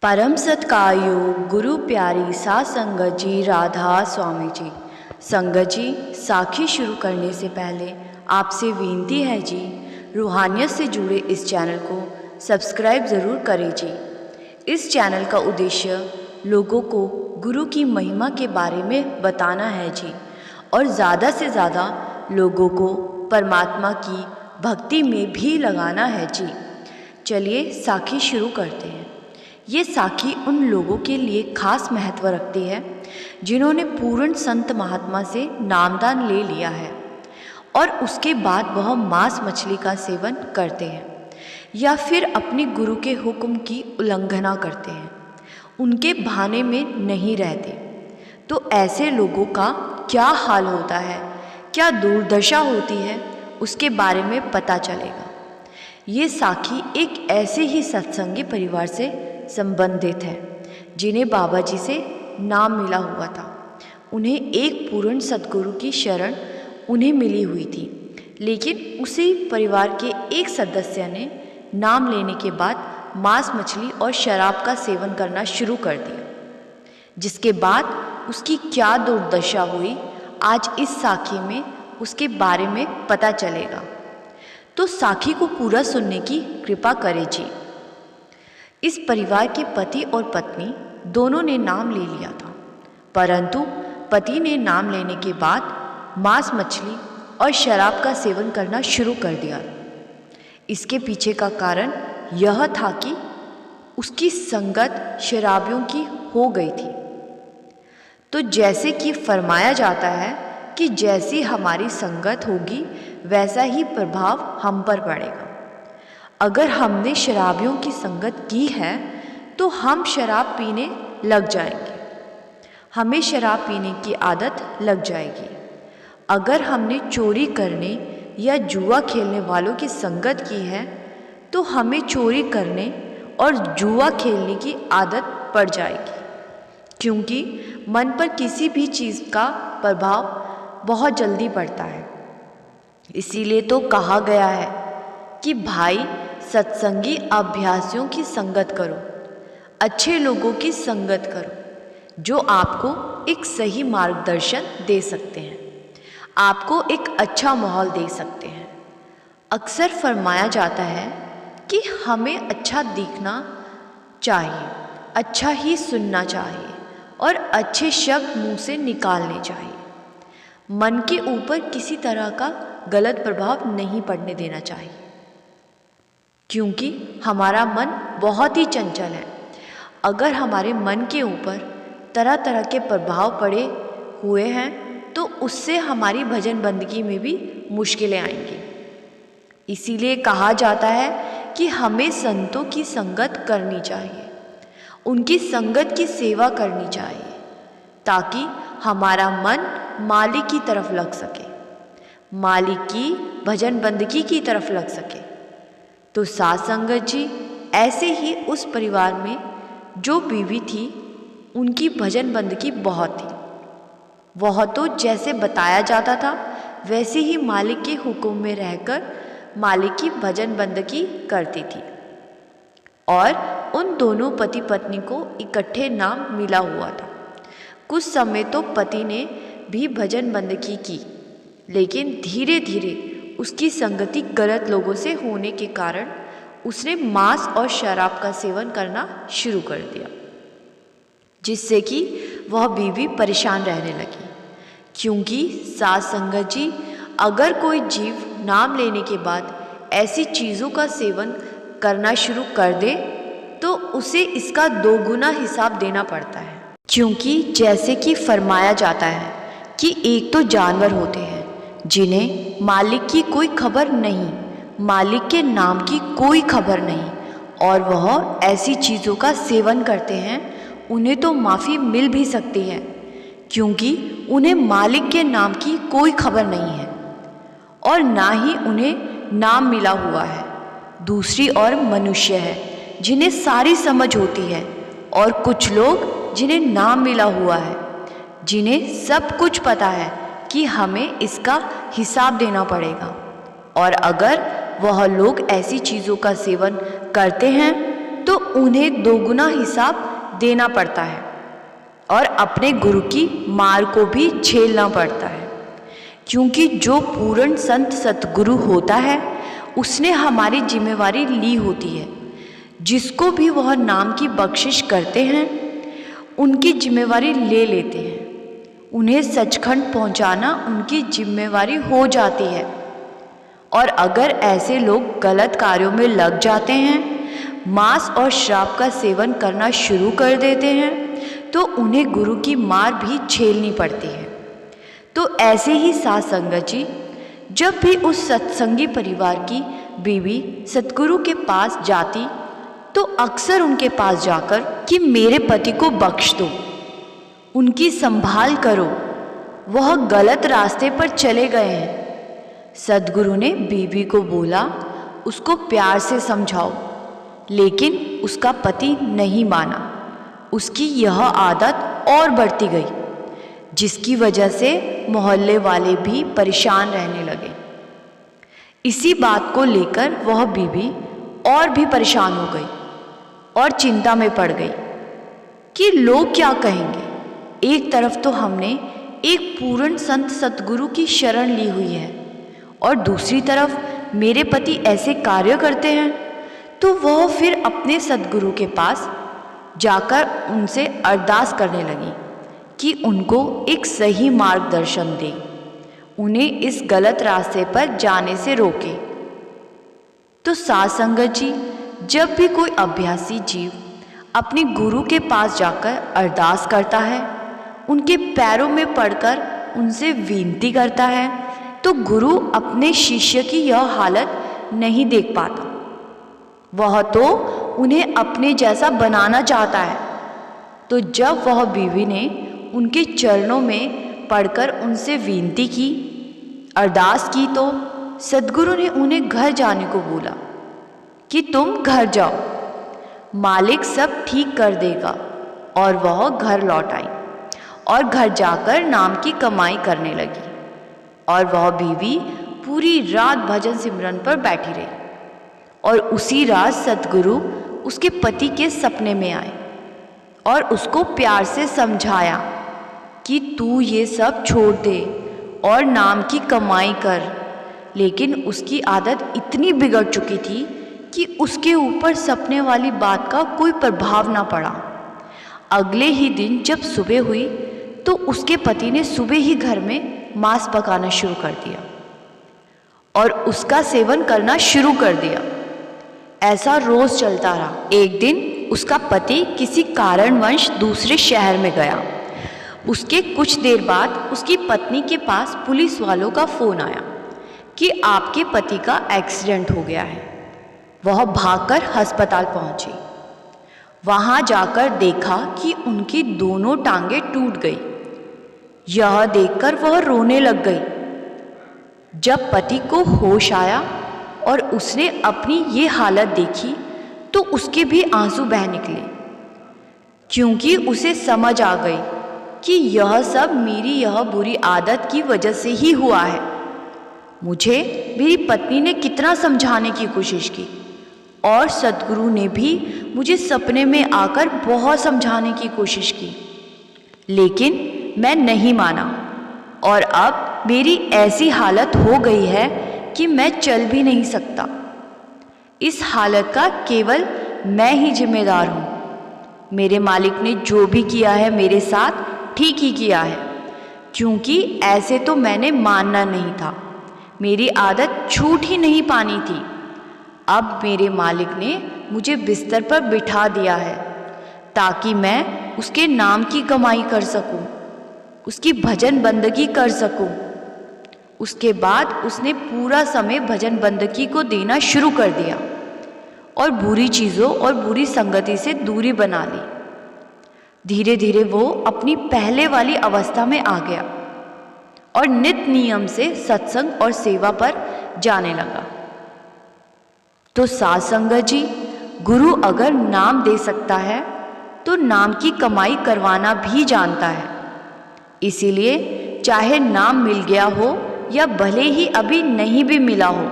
परम सत्कायो गुरु प्यारी साध संगत जी, राधा स्वामी जी। संगत जी, साखी शुरू करने से पहले आपसे विनती है जी, रूहानियत से जुड़े इस चैनल को सब्सक्राइब ज़रूर करें जी। इस चैनल का उद्देश्य लोगों को गुरु की महिमा के बारे में बताना है जी, और ज़्यादा से ज़्यादा लोगों को परमात्मा की भक्ति में भी लगाना है जी। चलिए साखी शुरू करते हैं। ये साखी उन लोगों के लिए खास महत्व रखती है जिन्होंने पूर्ण संत महात्मा से नामदान ले लिया है और उसके बाद वह मांस मछली का सेवन करते हैं या फिर अपने गुरु के हुक्म की उल्लंघना करते हैं, उनके बहाने में नहीं रहते। तो ऐसे लोगों का क्या हाल होता है, क्या दुर्दशा होती है, उसके बारे में पता चलेगा। ये साखी एक ऐसे ही सत्संगी परिवार से संबंधित है जिन्हें बाबा जी से नाम मिला हुआ था। उन्हें एक पूर्ण सद्गुरु की शरण उन्हें मिली हुई थी, लेकिन उसी परिवार के एक सदस्य ने नाम लेने के बाद मांस मछली और शराब का सेवन करना शुरू कर दिया, जिसके बाद उसकी क्या दुर्दशा हुई आज इस साखी में उसके बारे में पता चलेगा। तो साखी को पूरा सुनने की कृपा करें जी। इस परिवार के पति और पत्नी दोनों ने नाम ले लिया था, परंतु पति ने नाम लेने के बाद मांस मछली और शराब का सेवन करना शुरू कर दिया। इसके पीछे का कारण यह था कि उसकी संगत शराबियों की हो गई थी। तो जैसे कि फरमाया जाता है कि जैसी हमारी संगत होगी वैसा ही प्रभाव हम पर पड़ेगा। अगर हमने शराबियों की संगत की है तो हम शराब पीने लग जाएंगे, हमें शराब पीने की आदत लग जाएगी। अगर हमने चोरी करने या जुआ खेलने वालों की संगत की है तो हमें चोरी करने और जुआ खेलने की आदत पड़ जाएगी, क्योंकि मन पर किसी भी चीज़ का प्रभाव बहुत जल्दी पड़ता है। इसीलिए तो कहा गया है कि भाई सत्संगी अभ्यासियों की संगत करो, अच्छे लोगों की संगत करो जो आपको एक सही मार्गदर्शन दे सकते हैं, आपको एक अच्छा माहौल दे सकते हैं। अक्सर फरमाया जाता है कि हमें अच्छा दिखना चाहिए, अच्छा ही सुनना चाहिए और अच्छे शब्द मुंह से निकालने चाहिए। मन के ऊपर किसी तरह का गलत प्रभाव नहीं पड़ने देना चाहिए, क्योंकि हमारा मन बहुत ही चंचल है। अगर हमारे मन के ऊपर तरह तरह के प्रभाव पड़े हुए हैं तो उससे हमारी भजन बंदगी में भी मुश्किलें आएंगी। इसीलिए कहा जाता है कि हमें संतों की संगत करनी चाहिए, उनकी संगत की सेवा करनी चाहिए, ताकि हमारा मन मालिक की तरफ लग सके, मालिक की भजन बंदगी की तरफ लग सके। तो साध संगत जी, ऐसे ही उस परिवार में जो बीवी थी उनकी भजन बंदगी बहुत थी। वह तो जैसे बताया जाता था वैसे ही मालिक के हुक्म में रहकर मालिक की भजन बंदगी करती थी। और उन दोनों पति पत्नी को इकट्ठे नाम मिला हुआ था। कुछ समय तो पति ने भी भजन बंदगी की, लेकिन धीरे धीरे उसकी संगति गलत लोगों से होने के कारण उसने मांस और शराब का सेवन करना शुरू कर दिया, जिससे कि वह बीवी परेशान रहने लगी। क्योंकि साध संगत जी, अगर कोई जीव नाम लेने के बाद ऐसी चीज़ों का सेवन करना शुरू कर दे तो उसे इसका 2 गुना हिसाब देना पड़ता है। क्योंकि जैसे कि फरमाया जाता है कि एक तो जानवर होते हैं जिन्हें मालिक की कोई खबर नहीं, मालिक के नाम की कोई खबर नहीं, और वह ऐसी चीज़ों का सेवन करते हैं। उन्हें तो माफ़ी मिल भी सकती है क्योंकि उन्हें मालिक के नाम की कोई खबर नहीं है और ना ही उन्हें नाम मिला हुआ है। दूसरी ओर मनुष्य है जिन्हें सारी समझ होती है, और कुछ लोग जिन्हें नाम मिला हुआ है, जिन्हें सब कुछ पता है कि हमें इसका हिसाब देना पड़ेगा। और अगर वह लोग ऐसी चीज़ों का सेवन करते हैं तो उन्हें दोगुना हिसाब देना पड़ता है और अपने गुरु की मार को भी झेलना पड़ता है, क्योंकि जो पूर्ण संत सतगुरु होता है उसने हमारी जिम्मेवारी ली होती है। जिसको भी वह नाम की बख्शिश करते हैं उनकी जिम्मेवारी ले लेते हैं। उन्हें सचखंड पहुंचाना उनकी जिम्मेवारी हो जाती है। और अगर ऐसे लोग गलत कार्यों में लग जाते हैं, मांस और शराब का सेवन करना शुरू कर देते हैं, तो उन्हें गुरु की मार भी झेलनी पड़ती है। तो ऐसे ही साध संगत जी, जब भी उस सत्संगी परिवार की बीवी सतगुरु के पास जाती तो अक्सर उनके पास जाकर कि मेरे पति को बख्श दो, उनकी संभाल करो, वह गलत रास्ते पर चले गए हैं। सतगुरु ने बीवी को बोला उसको प्यार से समझाओ, लेकिन उसका पति नहीं माना। उसकी यह आदत और बढ़ती गई, जिसकी वजह से मोहल्ले वाले भी परेशान रहने लगे। इसी बात को लेकर वह बीवी और भी परेशान हो गई और चिंता में पड़ गई कि लोग क्या कहेंगे। एक तरफ तो हमने एक पूर्ण संत सतगुरु की शरण ली हुई है और दूसरी तरफ मेरे पति ऐसे कार्य करते हैं, तो वह फिर अपने सतगुरु के पास जाकर उनसे अरदास करने लगी कि उनको एक सही मार्गदर्शन दें, उन्हें इस गलत रास्ते पर जाने से रोके। तो साध संगत जी, जब भी कोई अभ्यासी जीव अपने गुरु के पास जाकर अरदास करता है, उनके पैरों में पड़कर उनसे विनती करता है, तो गुरु अपने शिष्य की यह हालत नहीं देख पाता। वह तो उन्हें अपने जैसा बनाना चाहता है। तो जब वह बीवी ने उनके चरणों में पड़कर उनसे विनती की, अरदास की, तो सद्गुरु ने उन्हें घर जाने को बोला कि तुम घर जाओ, मालिक सब ठीक कर देगा। और वह घर लौट आई और घर जाकर नाम की कमाई करने लगी। और वह बीवी पूरी रात भजन सिमरन पर बैठी रही। और उसी रात सतगुरु उसके पति के सपने में आए और उसको प्यार से समझाया कि तू ये सब छोड़ दे और नाम की कमाई कर। लेकिन उसकी आदत इतनी बिगड़ चुकी थी कि उसके ऊपर सपने वाली बात का कोई प्रभाव ना पड़ा। अगले ही दिन जब सुबह हुई तो उसके पति ने सुबह ही घर में मांस पकाना शुरू कर दिया और उसका सेवन करना शुरू कर दिया। ऐसा रोज चलता रहा। एक दिन उसका पति किसी कारणवश दूसरे शहर में गया। उसके कुछ देर बाद उसकी पत्नी के पास पुलिस वालों का फ़ोन आया कि आपके पति का एक्सीडेंट हो गया है। वह भागकर अस्पताल पहुंची। वहां जाकर देखा कि उनकी दोनों टांगें टूट गई। यह देखकर वह रोने लग गई। जब पति को होश आया और उसने अपनी ये हालत देखी तो उसके भी आंसू बह निकले, क्योंकि उसे समझ आ गई कि यह सब मेरी यह बुरी आदत की वजह से ही हुआ है। मुझे मेरी पत्नी ने कितना समझाने की कोशिश की और सतगुरु ने भी मुझे सपने में आकर बहुत समझाने की कोशिश की, लेकिन मैं नहीं माना। और अब मेरी ऐसी हालत हो गई है कि मैं चल भी नहीं सकता। इस हालत का केवल मैं ही जिम्मेदार हूँ। मेरे मालिक ने जो भी किया है मेरे साथ ठीक ही किया है, क्योंकि ऐसे तो मैंने मानना नहीं था। मेरी आदत छूट ही नहीं पानी थी। अब मेरे मालिक ने मुझे बिस्तर पर बिठा दिया है ताकि मैं उसके नाम की कमाई कर सकूं, उसकी भजन बंदगी कर सकूं। उसके बाद उसने पूरा समय भजन बंदगी को देना शुरू कर दिया और बुरी चीज़ों और बुरी संगति से दूरी बना ली। धीरे धीरे वो अपनी पहले वाली अवस्था में आ गया और नित्य नियम से सत्संग और सेवा पर जाने लगा। तो साध संगत जी, गुरु अगर नाम दे सकता है तो नाम की कमाई करवाना भी जानता है। इसीलिए चाहे नाम मिल गया हो या भले ही अभी नहीं भी मिला हो,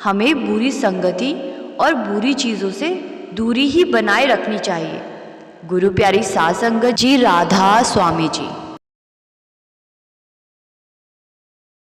हमें बुरी संगति और बुरी चीज़ों से दूरी ही बनाए रखनी चाहिए। गुरु प्यारी साध संगत जी, राधा स्वामी जी।